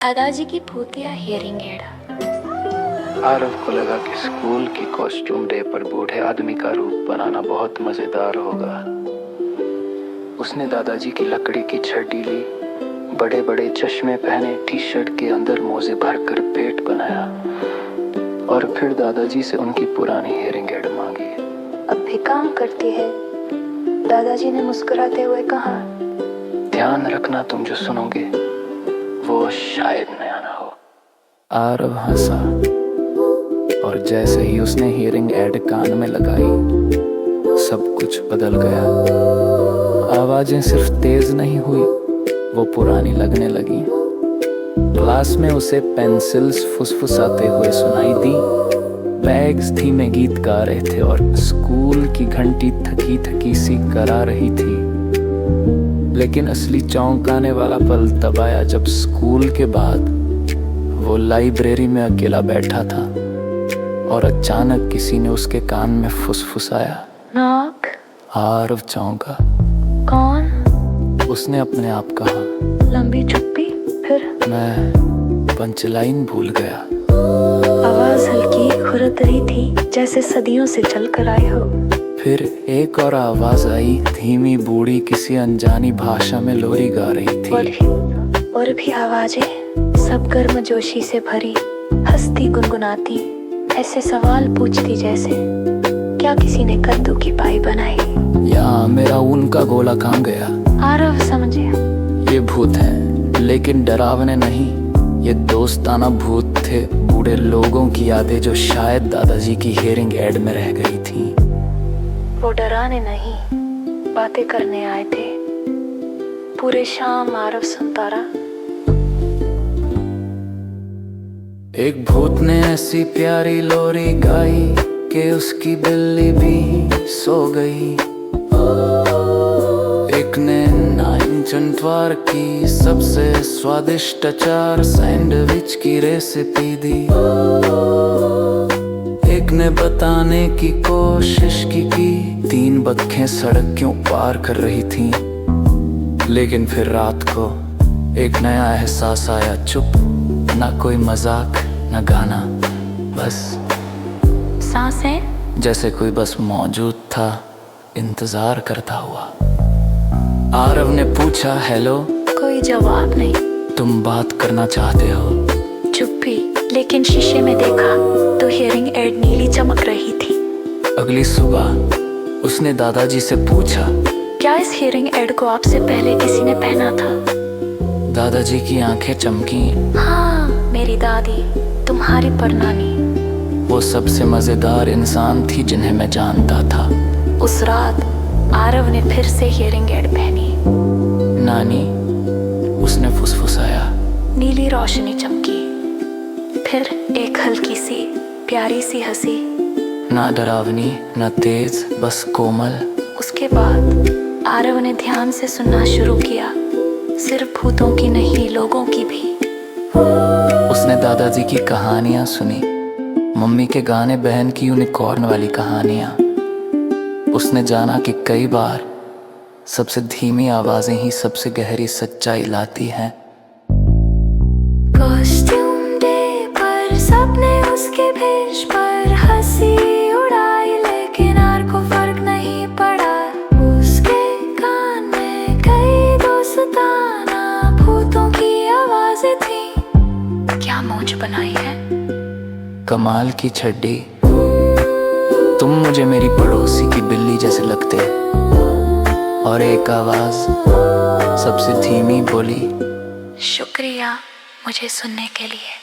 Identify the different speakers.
Speaker 1: दादाजी की भूतिया हियरिंग एड।
Speaker 2: आरव को लगा कि स्कूल की कॉस्ट्यूम डे पर बूढ़े आदमी का रूप बनाना बहुत मजेदार होगा। उसने दादाजी की लकड़ी की छड़ी ली, बड़े बड़े चश्मे पहने, टी शर्ट के अंदर मोजे भरकर पेट बनाया और फिर दादाजी से उनकी पुरानी हियरिंग एड मांगी।
Speaker 1: अब भी काम करती है, दादाजी ने मुस्कुराते हुए कहा।
Speaker 2: ध्यान रखना, तुम जो सुनोगे वो शायद नया ना हो। आरव हंसा और जैसे ही उसने हियरिंग एड कान में लगाई सब कुछ बदल गया। आवाजें सिर्फ तेज नहीं हुई, वो पुरानी लगने लगी। क्लास में उसे पेंसिल्स फुसफुसाते हुए सुनाई दी, बैग्स धीमे गीत गा रहे थे और स्कूल की घंटी थकी थकी सी करा रही थी। लेकिन असली चौंकाने वाला पल तब आया जब स्कूल के बाद वो लाइब्रेरी में अकेला बैठा था और अचानक किसी ने उसके कान में फुसफुसाया,
Speaker 1: नॉक।
Speaker 2: आरव चौंका।
Speaker 1: कौन?
Speaker 2: उसने अपने आप कहा।
Speaker 1: लंबी चुप्पी, फिर
Speaker 2: मैं पंचलाइन भूल गया।
Speaker 1: आवाज हल्की खुरद रही थी, जैसे सदियों से चल कर आए हो।
Speaker 2: फिर एक और आवाज आई, धीमी बूढ़ी किसी अनजानी भाषा में लोरी गा रही थी।
Speaker 1: और भी आवाजें, सब गर्मजोशी से भरी, हंसती गुनगुनाती, ऐसे सवाल पूछती जैसे क्या किसी ने कद्दू की पाई बनाई।
Speaker 2: यहाँ मेरा ऊन का गोला कहाँ गया?
Speaker 1: आरव समझे,
Speaker 2: ये भूत हैं, लेकिन डरावने नहीं। ये दोस्ताना भूत थे, बूढ़े लोगों की यादें जो शायद दादाजी की हियरिंग एड में रह गई थी।
Speaker 1: वो डराने नहीं, बातें करने आए थे। पूरे शाम आरव सुनता रहा।
Speaker 2: एक भूत ने ऐसी प्यारी लोरी गाई कि उसकी बिल्ली भी सो गई। एक ने नाइन चंटवार की सबसे स्वादिष्ट अचार सैंडविच की रेसिपी दी। एक ने बताने की कोशिश की 3 बत्खें सड़क क्यों पार कर रही थीं। लेकिन फिर रात को एक नया एहसास आया, चुप, ना कोई मजाक ना गाना, बस
Speaker 1: सांसें,
Speaker 2: जैसे कोई बस मौजूद था, इंतजार करता हुआ। आरव ने पूछा, हेलो?
Speaker 1: कोई जवाब नहीं।
Speaker 2: तुम बात करना चाहते हो?
Speaker 1: चुप्पी, लेकिन शीशे में देखा तो हियरिंग एड नीली चमक रही थी।
Speaker 2: अगली सुबह उसने दादाजी से पूछा,
Speaker 1: क्या इस हियरिंग एड को आपसे पहले किसी ने पहना था?
Speaker 2: दादाजी की आंखें चमकी।
Speaker 1: हाँ, मेरी दादी, तुम्हारी परनानी।
Speaker 2: वो सबसे मजेदार इंसान थी जिन्हें मैं जानता था।
Speaker 1: उस रात आरव ने फिर से हियरिंग एड पहनी।
Speaker 2: नानी, उसने फुसफुसाया।
Speaker 1: नीली रोशनी चमकी, फिर एक हल्की सी प्यारी सी हंसी,
Speaker 2: ना डरावनी ना तेज, बस कोमल।
Speaker 1: उसके बाद आरव ने ध्यान से सुनना शुरू किया, सिर्फ भूतों की नहीं, लोगों की भी।
Speaker 2: उसने दादाजी की कहानियां सुनी, मम्मी के गाने, बहन की यूनिकॉर्न वाली कहानियां। उसने जाना कि कई बार सबसे धीमी आवाजें ही सबसे गहरी सच्चाई लाती हैं।
Speaker 1: कॉस्ट्यूम डे पर सबने उसके भेष पर हंसी उड़ाई, लेकिन आर को फर्क नहीं पड़ा। उसके कान में कई दोस्ताना भूतों की आवाजें थी। क्या मौज बनाई है,
Speaker 2: कमाल की छड्डी। तुम मुझे मेरी पड़ोसी की बिल्ली जैसे लगते। और एक आवाज सबसे धीमी बोली,
Speaker 1: शुक्रिया मुझे सुनने के लिए।